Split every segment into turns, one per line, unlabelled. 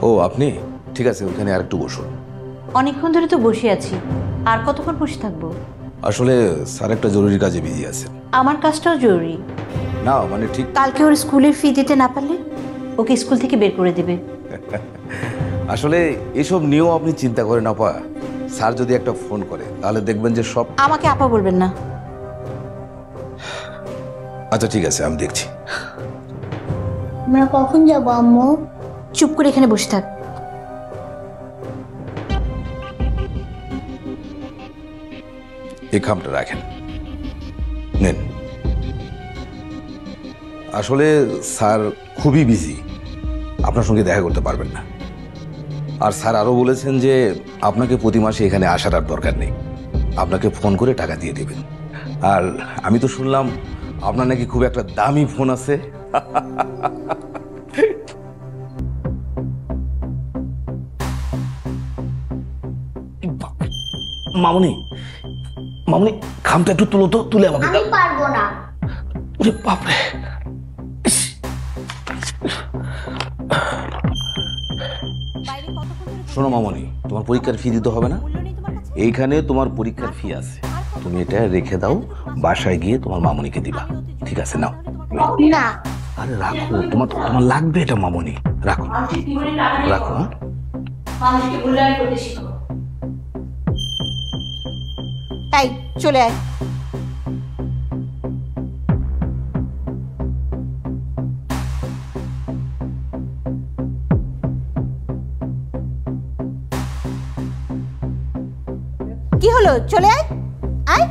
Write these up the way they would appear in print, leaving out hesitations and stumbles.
ও আপনি ঠিক আছে, ওখানে আর একটু বসুন।
অনেকক্ষণ ধরে তো বসে আছি, আর কতক্ষণ বসে থাকবো?
আসলে স্যার একটা জরুরি কাজে বিজি আছেন।
আমার কাজটাও জরুরি।
না মানে ঠিক
কালকে ওর স্কুলের ফি দিতে না পারলে ওকে স্কুল থেকে বের করে দেবে।
আসলে এসব নিয়েও আপনি চিন্তা করেন আপা। স্যার যদি একটা ফোন করে তাহলে দেখবেন যে সব।
আমাকে আপা বলবেন না।
আচ্ছা ঠিক আছে, আমি দেখছি।
আমরা কখন যাব আম্মু?
চুপ করে এখানে বসে থাক।
এই খামটা রাখেন, নেন। আসলে স্যার খুবই বিজি, আপনার সঙ্গে দেখা করতে পারবেন না। আর স্যার আরো বলেছেন যে আপনাকে প্রতি মাসে এখানে আসার আর দরকার নেই, আপনাকে ফোন করে টাকা দিয়ে দেবেন। আর আমি তো শুনলাম আপনার নাকি খুব একটা দামি ফোন আছে। মামুনি, মামুনি খামটা একটু তুলো তো, তুলে আমাকে দাও।
আমি পারবো না।
ওরে বাপরে। শোনো মামনি, তোমার পরীক্ষার ফি দিতে হবে না, এইখানে তোমার পরীক্ষার ফি আছে, তুমি এটা রেখে দাও, বাসায় গিয়ে তোমার মামনিকে দিবা। ঠিক আছে, নাও।
না।
আরে রাখো, তোমার তোমার লাগবে এটা মামনি, রাখো রাখো।
এই চলে আয়। কি হলো? চলে আয়, আয়।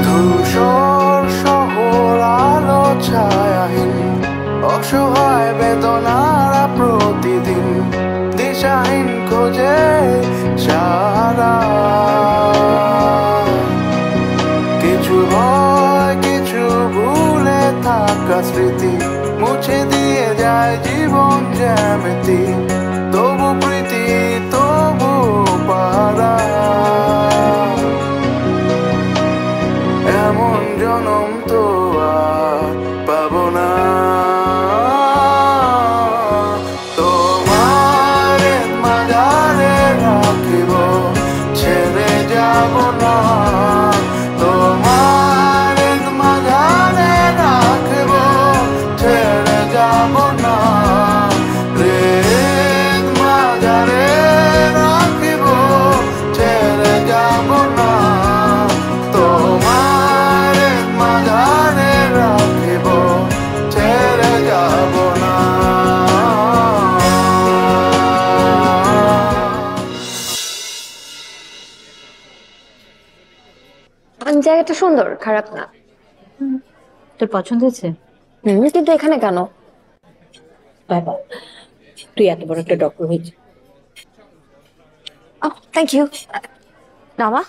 ধূসর শহর আলো ছায়াহীন, অসহায় বেদনার প্রতিদিন, দিশাহীন খোঁজে সারা। কিছু ভয়, কিছু ভুলে থাকা স্মৃতি, মুছে দিয়ে যায় জীবন জ্যামিতি। তবু প্রীতি, তবু পারা, এমন জনম তো আর পাবো না। তোমার মাঝারে রাখিব, ছেড়ে যাব না। তোমার মাঝারে রাখিব, ছেড়ে যাব না। রেত মাঝারে রাখিব, ছেড়ে যাব না। তোমার মাঝারে রাখিব, ছেড়ে যাব না।
জায়গাটা সুন্দর, খারাপ না।
তোর পছন্দ হয়েছে?
কিন্তু এখানে কেন?
বাবা, তুই এত বড় একটা ডক্টর হয়েছিস।
Thank you. নামা,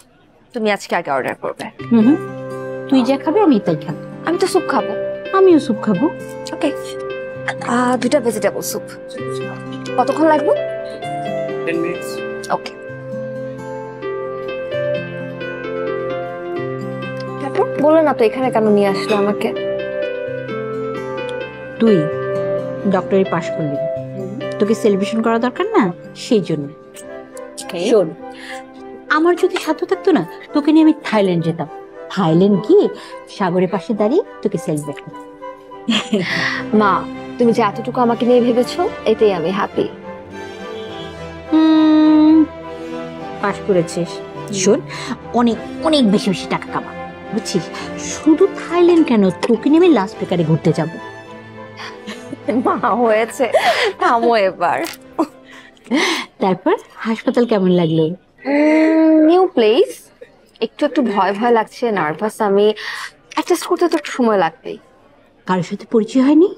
তুমি আজকে আগে অর্ডার করবে।
তুই যা খাবে আমি তাই খাবো।
আমি তো স্যুপ খাবো।
আমিও স্যুপ খাবো।
ওকে, 2টা ভেজিটেবল স্যুপ। কতক্ষণ লাগবে?
10 minutes।
ওকে। বলো না তো এখানে কেন নিয়ে আসলে আমাকে?
তুই ডক্টরি পাশ করলি, তোকে সেলিব্রেশন করা দরকার না, সেই জন্য। শোন, আমার যদি সাধ্য থাকতো না, তোকে নিয়ে আমি থাইল্যান্ড যেতাম। থাইল্যান্ড গিয়ে সাগরের পাশে দাঁড়িয়ে তোকে সেলিব্রেট করতাম।
মা, তুমি যে এতটুকু আমাকে নিয়ে ভেবেছো, এতেই আমি হ্যাপি।
পাশ করেছিস, শোন, অনেক অনেক বেশি বেশি টাকা কামা, বুঝছিস? শুধু থাইল্যান্ড কেন, তোকে নিয়ে আমি লাস্ট বেকারে ঘুরতে যাবো।
মা হয়েছে, থামো এবার।
তারপর হাসপাতাল কেমন লাগলো?
নিউ প্লেস, একটু একটু ভয় ভয় লাগছে, নার্ভাস আমি। অ্যাডজাস্ট করতে তো একটু সময় লাগবেই।
কারোর সাথে পরিচয় হয়নি?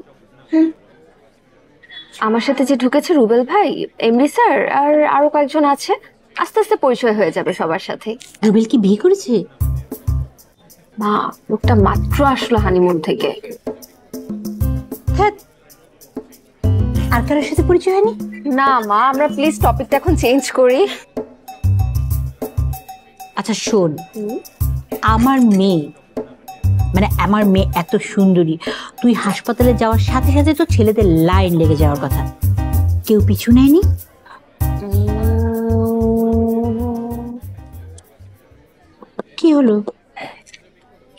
আমার সাথে যে ঢুকেছে রুবেল ভাই, এমডি স্যার, আর আরো কয়েকজন আছে, আস্তে আস্তে পরিচয় হয়ে যাবে সবার সাথে।
রুবেল কি বিয়ে করেছে?
মা লোকটা মাত্র আসলো হানিমুন থেকে।
ধ্যাৎ, আর কারোর সাথে পরিচয় হয়নি?
না মা, আমরা প্লিজ টপিকটা এখন চেঞ্জ করি।
আচ্ছা শোন, আমার মেয়ে এত সুন্দরী, তুই হাসপাতালে যাওয়ার সাথে সাথে তো ছেলেদের লাইন লেগে যাওয়ার কথা, কেউ পিছু নেয়নি? কি হলো?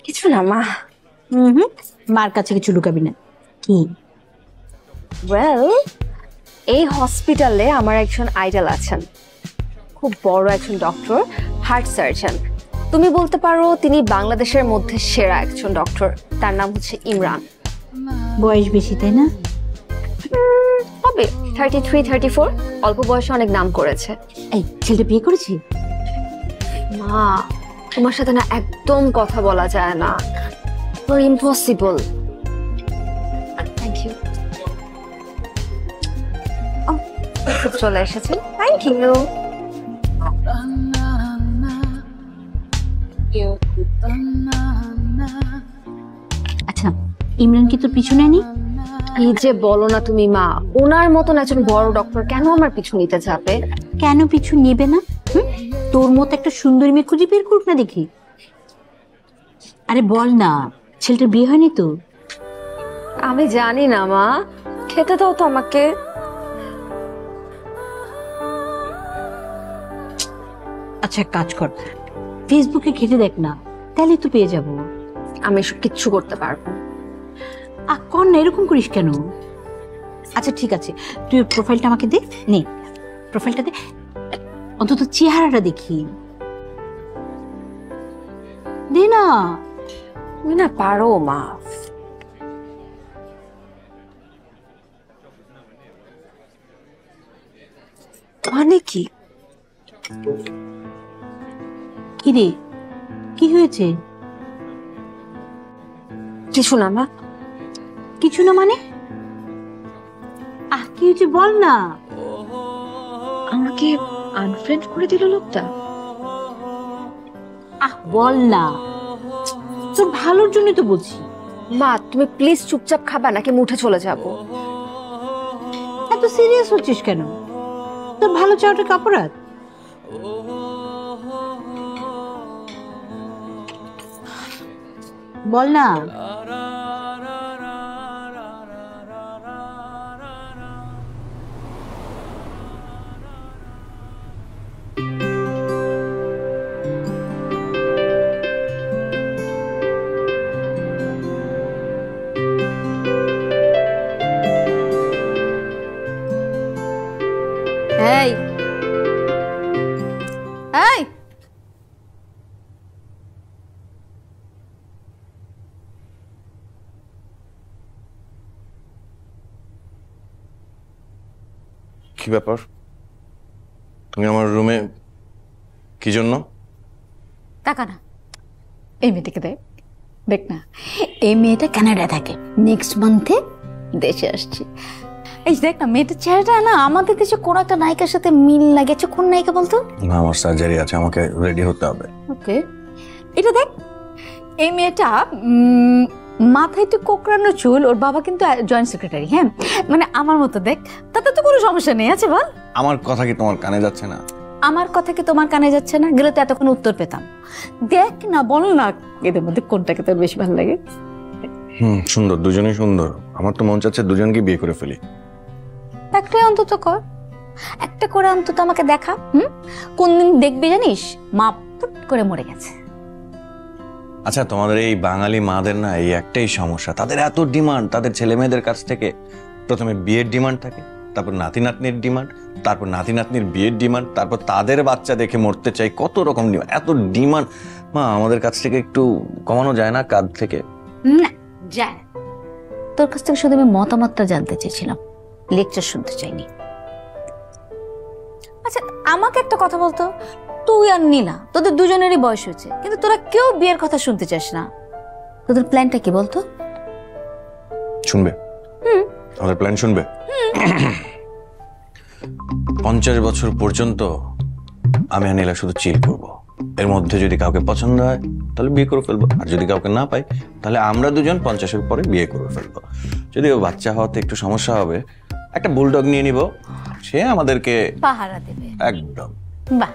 কিছু না মা।
হুম, মার কাছে কিছু লুকাবি না। কি?
ওয়েল, এই হসপিটালে আমার একজন আইডল আছেন, খুব বড় একজন ডক্টর, হার্ট সার্জন। তুমি বলতে পারো তিনি বাংলাদেশের মধ্যে সেরা একজন ডক্টর। তার নাম হচ্ছে ইমরান।
বয়স বেশি তাই না?
হবে 33-34, অল্প বয়সে অনেক নাম করেছে।
এই ছেলেটা বিয়ে করেছি?
মা তোমার সাথে না একদম কথা বলা যায় না, ইম্পসিবল। Thank you. চলে এসেছেন, থ্যাংক ইউ।
আচ্ছা, ইমরান কি তোর পিছু নেয়নি?
এই যে বলো না তুমি মা, ওনার মতন একজন বড় ডক্টর কেন আমার পিছু নিতে যাবে?
কেন পিছু নেবে না? তোর মতো একটা সুন্দরী মেয়ে খুঁজে বের করুক না দেখি। আরে বল না, ছেলেটার বিয়ে হয়নি তো?
আমি জানি না মা, খেতে দাও তো আমাকে।
আচ্ছা এক কাজ কর, ফেসবুকে ঘেটে দেখ না, তাহলে তো পেয়ে যাবো।
আমি এসব কিচ্ছু করতে পারবো না।
কর না, এরকম করিস কেন? আচ্ছা ঠিক আছে, তুই প্রোফাইলটা আমাকে দে, নে প্রোফাইলটা দে, অন্তত চেহারাটা দেখি, দে না।
তুমি না পারো মা। মানে কি?
কি রে, কি হয়েছে?
কিছু না মা।
কিছু না মানে? কি হয়েছে বল না।
আমাকে আনফ্রেন্ড করে দিল লোকটা।
বল না, তোর ভালোর জন্য তো বলছি।
মা তুমি প্লিজ চুপচাপ খাবা নাকি আমি উঠে চলে যাব?
এত সিরিয়াস হচ্ছিস কেন? তোর ভালো চাওয়াটা কি অপরাধ? বল না। এই এই,
কি ব্যাপার? তুমি আমার রুমে কি জন্য?
টাকা না, এই মেয়েটাকে দেখ, দেখ না, এই মেয়েটা কানাডায় থাকে, নেক্সট মান্থে দেশে আসছে। এই দেখ না, মেয়েটার চেহারাটা না আমাদের দেশে কোন একটা নায়িকার সাথে মিল লাগেছে। কোন নায়িকা বলতো?
না, আমার সার্জারি আছে, আমাকে রেডি হতে হবে।
ওকে, এটা দেখ, এই মেয়েটা মাথায় একটু কোকড়ানো চুল, ওর বাবা কিন্তু জয়েন্ট সেক্রেটারি। হ্যাঁ, মানে আমার মতো দেখ, তাতে তো কোনো সমস্যা নেই, আছে বল?
আমার কথা কি তোমার কানে যাচ্ছে না?
আমার কথা কি তোমার কানে যাচ্ছে না? গেলে তো এতক্ষণ উত্তর পেতাম। দেখ না, বল না, এদের মধ্যে কোনটাকে তোর বেশি ভালো লাগে?
সুন্দর, দুজনেই সুন্দর। আমার তো মন চাচ্ছে দুজনকে বিয়ে করে ফেলি।
একটাই অন্তত কর, একটা করে অন্তত আমাকে দেখা। কোন দিন দেখবি জানিস, মা পুট করে মরে গেছে।
আচ্ছা, তোমাদের এই বাঙালি মাদের না এই একটাই সমস্যা, তাদের এত ডিমান্ড তাদের ছেলে মেয়েদের কাছ থেকে। প্রথমে বিয়ের ডিমান্ড থাকে, তারপর নাতি নাতনির ডিমান্ড, তারপর নাতি নাতনির বিয়ের ডিমান্ড, তারপর তাদের বাচ্চা দেখে মরতে চাই, কত রকম ডিমান্ড, এত ডিমান্ড। মা, আমাদের কাছ থেকে একটু কমানো যায় না কাঁধ থেকে?
না যায়, তোর কাছ থেকে শুধু আমি মতামতটা জানতে চেয়েছিলাম, লেকচার শুনতে চাইনি। আচ্ছা আমাকে একটা কথা বলতো, তুই আর নীলা তোদের দুজনেরই বয়স হয়েছে, কিন্তু তোরা কেউ বিয়ের কথা শুনতে চাস না। তোদের প্ল্যানটা কি বলতো?
শুনবে? আমাদের প্ল্যান শুনবে? 50 বছর পর্যন্ত আমি আর নীলা শুধু চিল করবো। এর মধ্যে যদি কাউকে পছন্দ হয় তাহলে বিয়ে করে ফেলবো, আর যদি কাউকে না পাই তাহলে আমরা দুজন 50-এর পরে বিয়ে করে ফেলবো। যদিও বাচ্চা হওয়াতে একটু সমস্যা হবে, একটা বুলডগ নিয়ে নিব, সে আমাদেরকে
পাহারা দেবে।
একদম।
বাহ,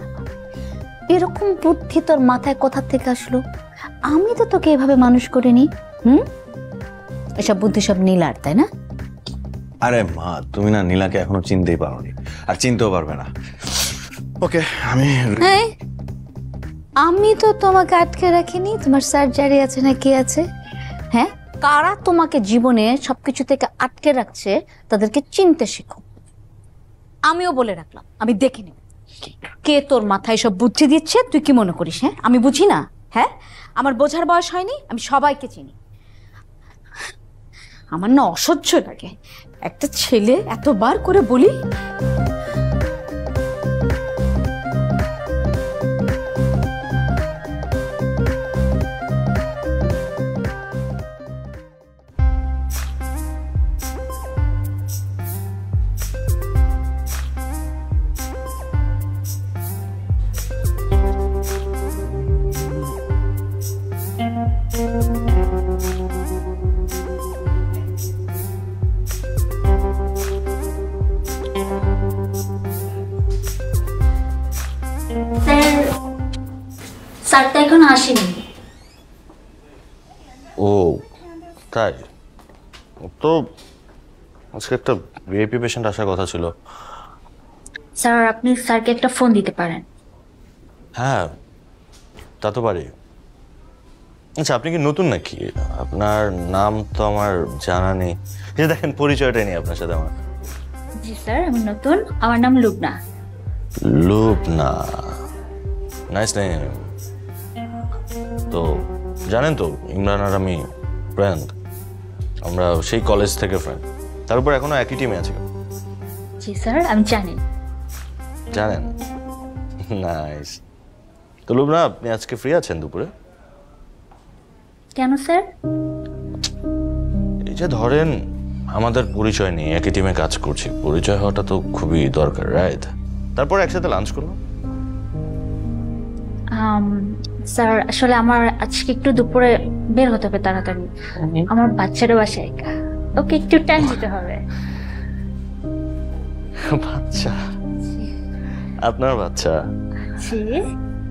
এরকম বুদ্ধি তোর মাথায় কোথা থেকে আসলো? আমি তো তোকে এভাবে মানুষ করিনি। এসব বুদ্ধি সব নীলার, তাই না?
আরে মা, তুমি না নীলাকে এখনো চিনতেই পারোনি, আর চিনতেও পারবে না। ওকে,
আমি তো তোমাকে আটকে রাখিনি। তোমার সার্জারি আছে না কি আছে? হ্যাঁ, কারা তোমাকে জীবনে সবকিছু থেকে আটকে রাখছে তাদেরকে চিনতে শেখো। আমিও বলে রাখলাম, আমি দেখে নেব কে তোর মাথায় সব বুদ্ধি দিচ্ছে। তুই কি মনে করিস হ্যাঁ আমি বুঝি না? হ্যাঁ, আমার বোঝার বয়স হয়নি, আমি সবাইকে চিনি। আমার না অসহ্য লাগে একটা ছেলে এতবার করে বলি। স্যারটা এখন আসেনি।
ও তাই? তো আজকে একটা ভিআইপি পেশেন্ট আসার কথা ছিল।
স্যার, আপনি স্যারকে একটা ফোন দিতে পারেন।
হ্যাঁ, তা তো পারি। আচ্ছা, আপনি কি নতুন নাকি? আপনার নাম তো আমার জানা নেই। এই যে দেখেন, পরিচয়টা নেই আপনার সাথে আমার।
জি স্যার, আমি নতুন। আমার নাম লুবনা।
Lubna, nice name. তো জানেন তো, ইমরান আর আমি ফ্রেন্ড, আমরা সেই কলেজ থেকে ফ্রেন্ড, তার উপর এখনো একই টিমে আছি।
জি স্যার, আমি জানি।
জানেন? নাইস। তো লুবনা, আপনি আজকে ফ্রি আছেন দুপুরে?
কেন স্যার?
এই যে ধরেন, আমাদের পরিচয় নেই, একই টিমে কাজ করছি, পরিচয় হওয়াটা তো খুবই দরকার, রাইট? তারপর একসাথে লাঞ্চ করলাম।
স্যার, আসলে আমার আজকে একটু দুপুরে বের হতে হবে তাড়াতাড়ি। আমার বাচ্চারও বাসায় একা, ওকে একটু টাইম দিতে হবে।
বাচ্চা? আপনার বাচ্চা?
জি।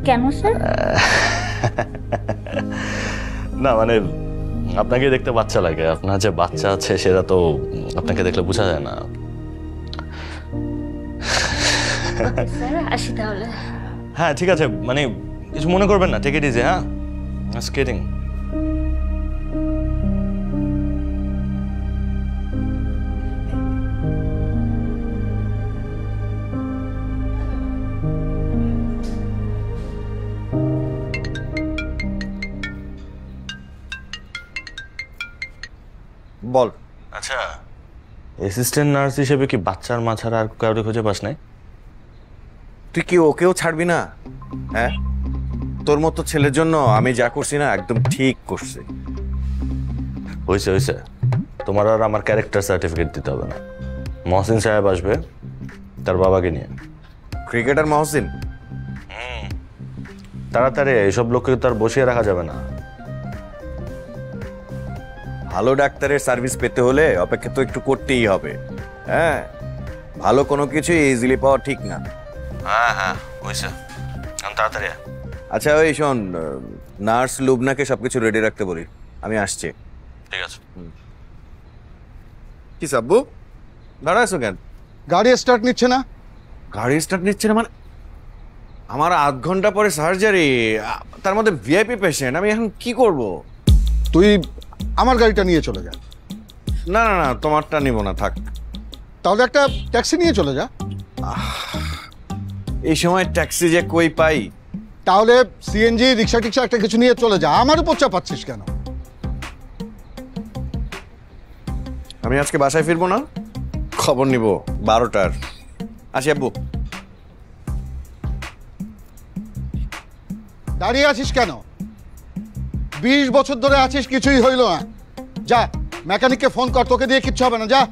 কেন স্যার?
না মানে, আপনাকে দেখতে বাচ্চা লাগে, আপনার যে বাচ্চা আছে সেটা তো আপনাকে দেখলে বোঝা যায় না।
স্যার, আসি তাহলে।
হ্যাঁ ঠিক আছে, মানে কিছু মনে করবেন না, টেক ইট ইজি। হ্যাঁ, স্কেটিং।
বল।
আচ্ছা, অ্যাসিস্ট্যান্ট নার্স হিসেবে কি বাচ্চার মা ছাড়া আর কাউকে খুঁজে পাস নাই?
তুই কি ওকেও ছাড়বি না? হ্যাঁ, তোর মতো ছেলের জন্য আমি যা করছি না, একদম ঠিক করছি।
হয়েছে হয়েছে, তোমার আর আমার ক্যারেক্টার সার্টিফিকেট দিতে হবে না। মহসিন সাহেব আসবে তার বাবাকে নিয়ে।
ক্রিকেটার মহসিন?
তাড়াতাড়ি, এইসব লোককে তো আর বসিয়ে রাখা যাবে না।
ভালো ডাক্তারের সার্ভিস পেতে হলে অপেক্ষা তো একটু করতেই হবে। হ্যাঁ, ভালো কোনো কিছু ইজিলি পাওয়া ঠিক না।
হ্যাঁ হ্যাঁ, হয়েছে, তাড়াতাড়ি।
আচ্ছা ওই শোন, নার্স লুবনাকে সবকিছু রেডি রাখতে বলি, আমি আসছি।
ঠিক আছে।
কি সাব্বু, দাঁড়া আছো কেন?
গাড়ি স্টার্ট নিচ্ছে না।
গাড়ি স্টার্ট নিচ্ছে না মানে? আমার আধ ঘন্টা পরে সার্জারি, তার মধ্যে ভিআইপি পেশেন্ট, আমি এখন কি করব?
তুই আমার গাড়িটা নিয়ে চলে যা।
না না না, তোমারটা নিব না, থাক।
তাহলে একটা ট্যাক্সি নিয়ে চলে যা।
এই সময় ট্যাক্সি যে কই পাই?
তাহলে সিএনজি, রিক্সা টিক্সা একটা কিছু নিয়ে চলে যা। আমার উপর চাপাচ্ছিস কেন?
আমি আজকে বাসায় ফিরবো না, খবর নিব 12টার। আসি আব্বু।
দাঁড়িয়ে আছিস কেন? 20 বছর ধরে আছিস, কিছুই হইল না। যা মেকানিককে ফোন কর, তোকে দিয়ে কিচ্ছু হবে না, যা।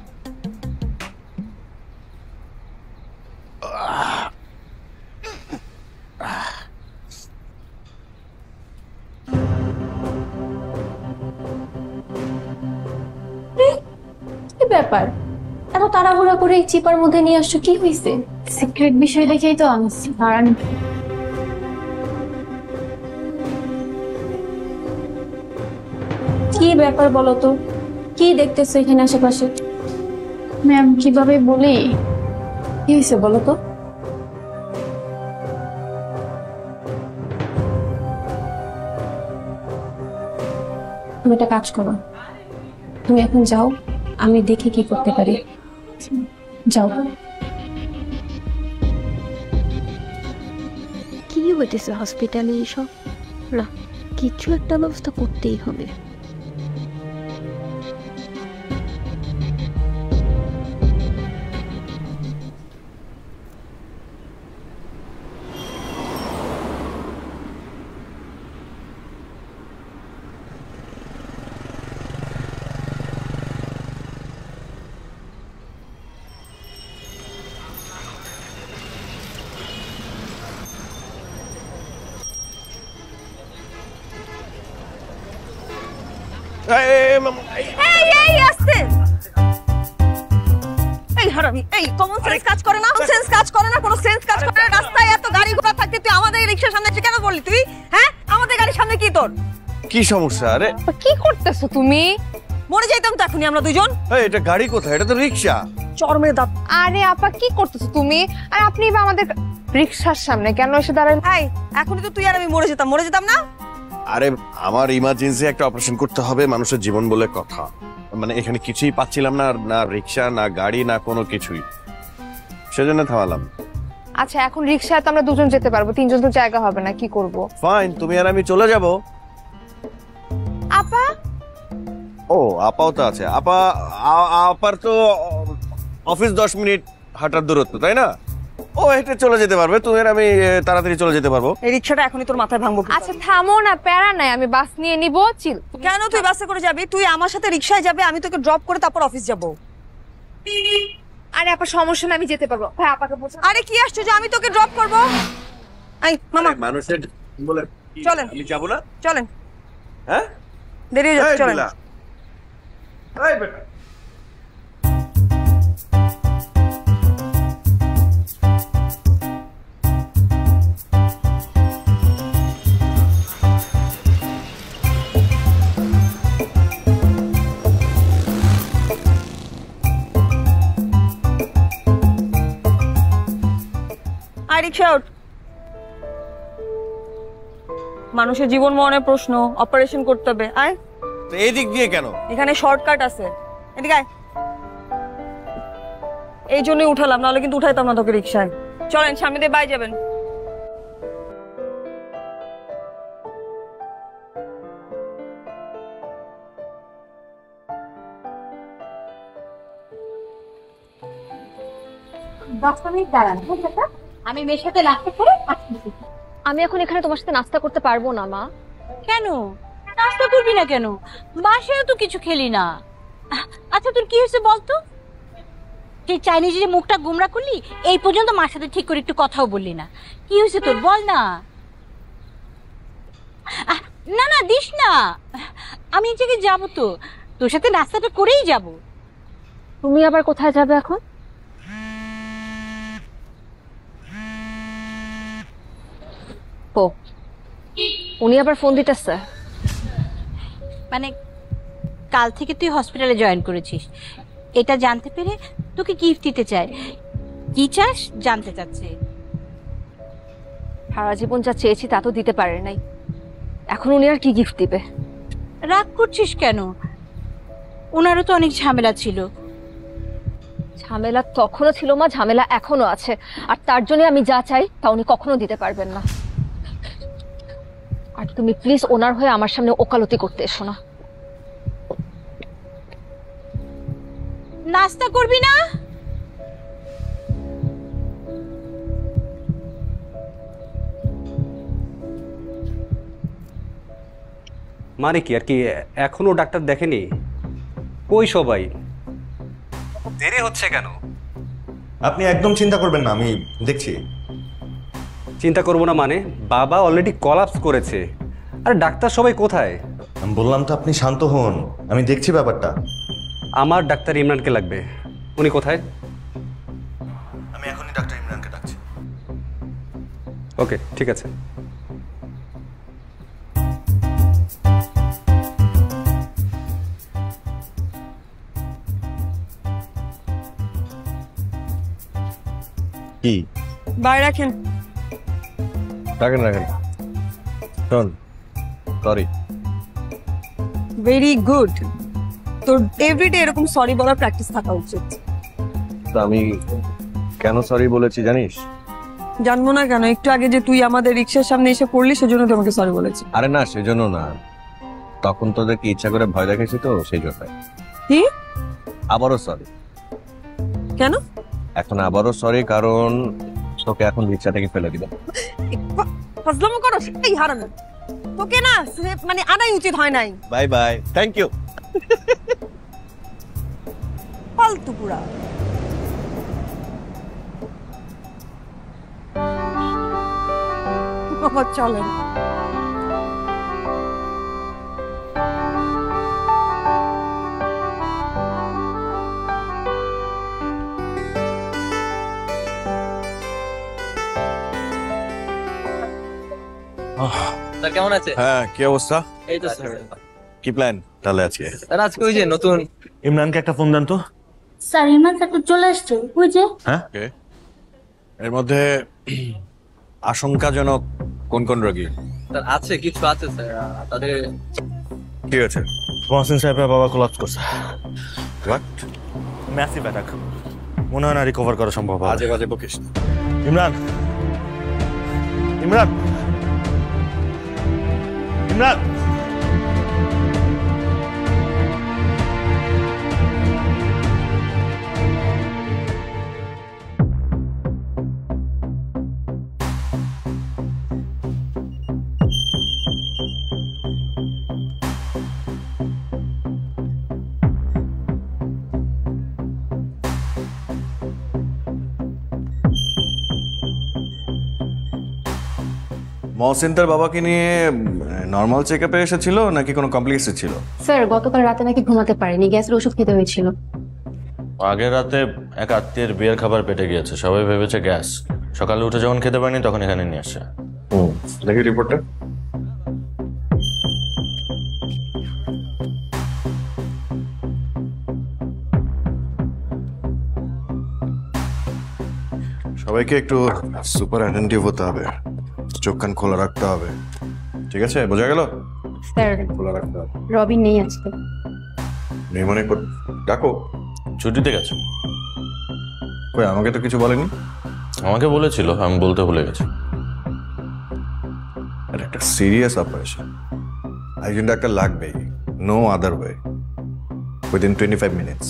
ব্যাপার, এত তাড়াহুড়া করে এই চিপার মধ্যে নিয়ে আসছো, কি হয়েছে?
সিক্রেট বিষয় দেখেই তো আনছি। দাঁড়ান,
কি ব্যাপার বলো তো, কি দেখতেছো এখানে আশেপাশে?
ম্যাম কিভাবে বলি?
কি হয়েছে বলো তো? তুমি একটা কাজ করো, তুমি এখন যাও, আমি দেখি কি করতে পারি। যাও।
কি হইতেছে হসপিটালে এইসব? না, কিছু একটা ব্যবস্থা করতেই হবে।
এই আস্তে, এই হারামি, এই কমন সেন্স কাজ করে না, সেন্স কাজ করে না, কোনো সেন্স কাজ করে না। রাস্তায় এত গাড়ি ঘোড়া থাকতে তুই আমাদের রিকশার সামনে এসে কেন বললি তুই? হ্যাঁ, আমাদের গাড়ির সামনে কি তোর
কি সমস্যা? আরে
কি করতেছো তুমি? মরে যাইতাম তো এখনই আমরা দুইজন।
এই, এটা গাড়ি কোথায়? এটা তো রিক্সা।
চরমের দাঁত।
আরে আপা কি করতেছো তুমি? আর আপনি বা আমাদের রিকশার সামনে কেন এসে দাঁড়ালেন?
এই এখনই তো তুই আর আমি মরে যেতাম না?
আরে আমার ইমার্জেন্সি একটা অপারেশন করতে হবে, মানুষের জীবন বলে কথা। মানে এখানে কিছুই পাচ্ছিলাম না, না রিক্সা, না গাড়ি, না কোনো কিছুই, সেজন্য থামালাম।
আচ্ছা, এখন রিকশায় তো আমরা দুজন যেতে পারবো, তিনজন তো জায়গা হবে না, কি করব?
ফাইন, তুমি আর আমি চলে যাব।
আপা?
ও, আপাও তো আছে। আপার তো অফিস 10 মিনিট হাঁটার দূরত্ব, তাই না? ও হেঁটে চলে যেতে পারবে, তুমি আর আমি তাড়াতাড়ি চলে যেতে পারবো।
এই রিকশাটা এখনই তোর মাথায় ভাঙবো।
আচ্ছা থামো না, প্যারা নাই, আমি বাস নিয়ে নিব। চিল।
কেন তুই বাসে করে যাবি? তুই আমার সাথে রিকশায় যাবে, আমি তোকে ড্রপ করে তারপর অফিস যাব।
আরে আপা সমস্যা না, আমি যেতে পারবো। ভাই আপাকে বলছো।
আরে কি আশ্চর্য, আমি তোকে ড্রপ করব। এই মামা
মানুষের বলে
চলেন,
আমি যাব না।
চলেন।
হ্যাঁ,
দেরি হয়ে যাচ্ছে, চলেন।
এই বেটা,
আই রিকশা আউট। মানুষের জীবন মরণের প্রশ্ন, অপারেশন করতে হবে। আয়,
এই দিক দিয়ে কেন?
এখানে শর্টকাট আছে, এদিকে আয়। এই জন্যই উঠালাম, নাহলে কিন্তু উঠাইতাম না তোকে রিকশায়। চলেন, সামনে দিয়ে বাই যাবেন।
আমি মেয়ের সাথে নাস্তা করে আসছি।
আমি এখন এখানে তোমার সাথে নাস্তা করতে পারবো না মা।
কেন নাস্তা করবি না কেন? বাসায়ও তো কিছু খেলি না। আচ্ছা তোর কি হয়েছে বলতো? সেই চাইনিজে যে মুখটা গুমরা করলি, এই পর্যন্ত মার সাথে ঠিক করে একটু কথাও বললি না। কি হয়েছে তোর, বল না। না না দিস না, আমি এই জায়গায় যাবো তো, তোর সাথে নাস্তাটা করেই যাব।
তুমি আবার কোথায় যাবে এখন? ও, উনি আবার ফোন দিতেছে।
মানে কাল থেকে তুই হসপিটালে জয়েন করেছিস, এটা জানতে পেরে তোকে গিফট দিতে চায়। কি চাস জানতে চাচ্ছে।
সারা জীবন যা চেয়েছি তা তো দিতে পারে নাই, এখন উনি আর কি গিফট দিবে?
রাগ করছিস কেন? ওনারও তো অনেক ঝামেলা ছিল।
ঝামেলা তখনও ছিল মা, ঝামেলা এখনো আছে, আর তার জন্য আমি যা চাই তা উনি কখনো দিতে পারবেন না। আর তুমি প্লিজ ওনার হয়ে আমার সামনে ওকালতি করতে এসো না।
নাস্তা করবি না?
মানে কি আর কি, এখনো ডাক্তার দেখেনি? কই সবাই? দেরি হচ্ছে কেন?
আপনি একদম চিন্তা করবেন না, আমি দেখছি।
চিন্তা করবো না মানে? বাবা অলরেডি কলাপস করেছে। আর ডাক্তার সবাই কোথায়?
আমি বললাম তো আপনি শান্ত হন, আমি দেখছি ব্যাপারটা।
আমার ডাক্তার ইমরানকে লাগবে। উনি কোথায়?
আমি এখনই ডাক্তার ইমরানকে ডাকছি।
ওকে, ঠিক আছে।
কি
বাইরে রাখেন।
রাখেন রাখেন। শোন, সরি।
Very good. তোর এভরিডে এরকম সরি বলার প্র্যাকটিস থাকা উচিত।
আমি কেন সরি বলেছি জানিস?
জানবো না কেন, একটু আগে যে তুই আমাদের রিক্সার সামনে এসে পড়লি সেজন্য তোমাকে সরি বলেছি।
আরে না, সেজন্য না, তখন তোদেরকে ইচ্ছা করে ভয় দেখাইছি তো, সেই জন্য।
কি?
আবারও সরি।
কেন?
এখন আবারও সরি, কারণ তোকে এখন রিক্সা থেকে ফেলে দিবে।
ফাজলামো করো, এই হারানো তোকে না মানে আনাই উচিত হয় নাই।
Bye bye, thank you.
ফালতু পুরা। চলেন।
স্যার কেমন আছে?
হ্যাঁ, কি অবস্থা?
এই তো স্যার।
কি প্ল্যান তাহলে আজকে?
স্যার আজকে ওই যে নতুন
ইমরানকে একটা ফোন দেন তো।
স্যার ইমরান স্যার তো চলে আসছে, ওই যে।
হ্যাঁ,
এর মধ্যে আশঙ্কাজনক কোন কোন রোগী?
স্যার আছে, কিছু আছে স্যার, তাদের
কি হয়েছে?
মহসিন সাহেবের বাবা কোলাপস করছে।
হোয়াট?
Massive attack. মনে হয় না রিকভার করা সম্ভব হবে।
বাজে বাজে বকিস না।
ইমরান, ইমরান, ইমরান।
মহসিন তার বাবাকে নিয়ে নর্মাল চেকআপে এসেছিল নাকি কোনো কমপ্লিকেশন ছিল?
স্যার গতকাল রাতে নাকি ঘুমাতে পারেনি, গ্যাসের ওষুধ খেতে হয়েছিল।
আগের রাতে এক আত্মীয়ের বিয়ের খাবার পেটে গিয়েছে, সবাই ভেবেছে গ্যাস। সকালে উঠে যখন খেতে পারেনি তখন এখানে নিয়ে আসে।
দেখি রিপোর্টটা। সবাইকে একটু সুপার অ্যাটেন্টিভ হতে হবে, চোখ কান খোলা রাখতে হবে, ঠিক আছে? বোঝা গেল?
স্যার
খোলা রাখতে হবে।
রবিন নেই আজকে।
নেই মনে ডাকো।
ছুটিতে গেছে।
কই, আমাকে তো কিছু বলেনি।
আমাকে বলেছিল, আমি বলতে ভুলে গেছি।
এটা একটা সিরিয়াস অপারেশন, একজন ডাক্তার লাগবেই, no other way, within 25 minutes.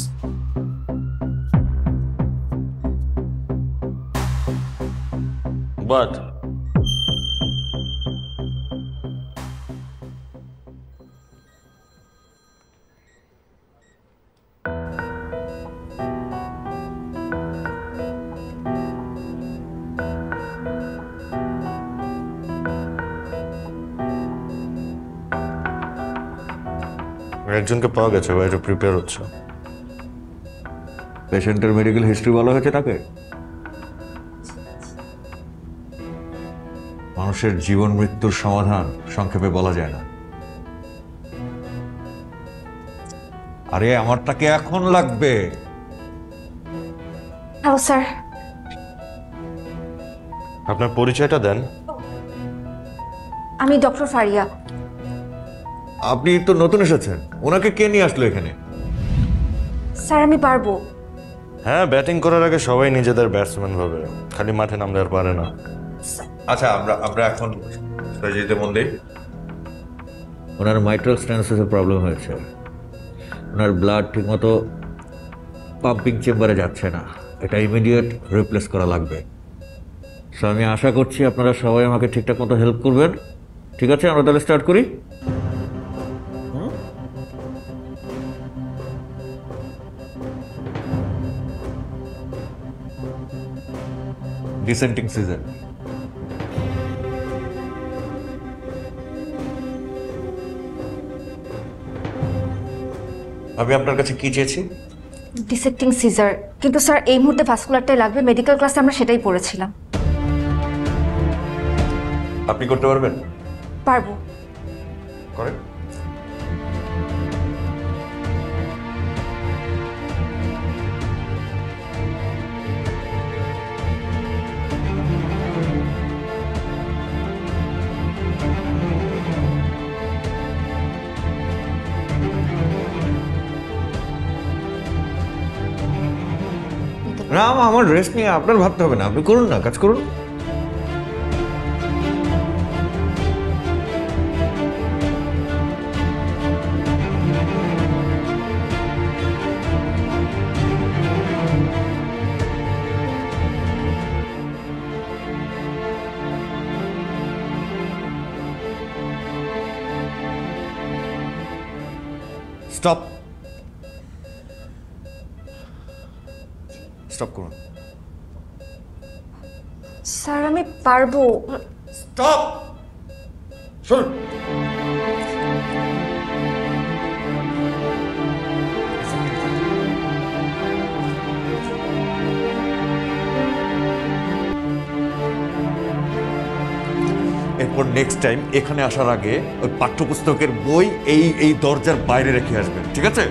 But একজনকে পাওয়া গেছে, বাইরে প্রিপেয়ার হচ্ছে।
পেশেন্টের মেডিকেল হিস্ট্রি বলা হয়েছে তাকে? মানুষের জীবন মৃত্যুর সমাধান সংক্ষেপে বলা যায় না। আরে আমারটাকে এখন লাগবে।
Hello sir.
আপনার পরিচয়টা দেন।
আমি ডক্টর ফারিয়া।
আপনি তো নতুন এসেছেন, ওনাকে কে নিয়ে আসলো এখানে?
স্যার আমি পারবো।
হ্যাঁ, ব্যাটিং করার আগে সবাই নিজেদের ব্যাটসম্যান ভাবে, খালি মাঠে নামলে আর পারে না।
আচ্ছা, আমরা এখন সার্জারিতে মন দিই। ওনার মাইট্রাল স্টেনোসিসের প্রবলেম হয়েছে, ওনার ব্লাড ঠিকমতো পাম্পিং চেম্বারে যাচ্ছে না, এটা ইমিডিয়েট রিপ্লেস করা লাগবে। সো আমি আশা করছি আপনারা সবাই আমাকে ঠিকঠাক মতো হেল্প করবেন। ঠিক আছে, আমরা তাহলে স্টার্ট করি। Dissenting season. আমি আপনার কাছে কি চেয়েছি?
ডিসেক্টিং সিজার, কিন্তু স্যার এই মুহূর্তে ভাস্কুলারটাই লাগবে। মেডিকেল ক্লাসে আমরা সেটাই পড়েছিলাম।
আপনি করতে পারবেন?
পারবো।
করেন। না, আমার রেস্ট নিয়ে আপনার ভাবতে হবে না, আপনি করুন না, কাজ করুন। স্টপ, স্টপ করুন।
স্যার আমি পারবো।
স্টপ, শুনুন। এরপর নেক্সট টাইম এখানে আসার আগে ওই পাঠ্যপুস্তকের বই এই দরজার বাইরে রেখে আসবেন, ঠিক আছে?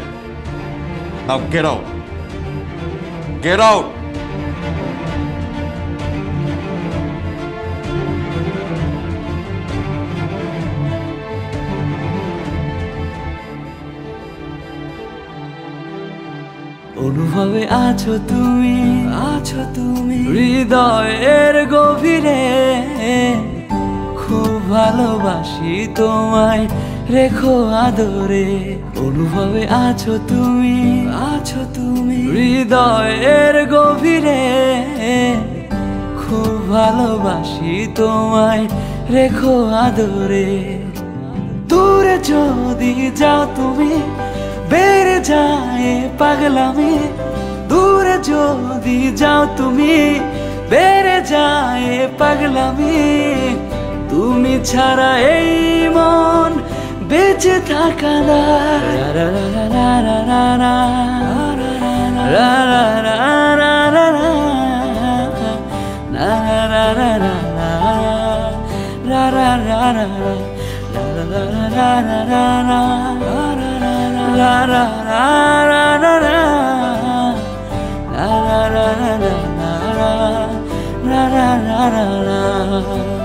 Now get out, get out.
অনুভবে আছো তুমি হৃদয়ের গভীরে, খুব ভালোবাসি তোমায়, রেখো আদরে। অনুভবে আছো তুমি হৃদয়ের গভীরে, খুব ভালোবাসি তোমায়, রেখো আদরে। দূরে যদি যাও তুমি, বেড়ে যায় পাগলামি। দূরে যদি যাও তুমি, বেড়ে যায় পাগলামি। তুমি ছাড়া এই মন বেঁচে থাকা না। La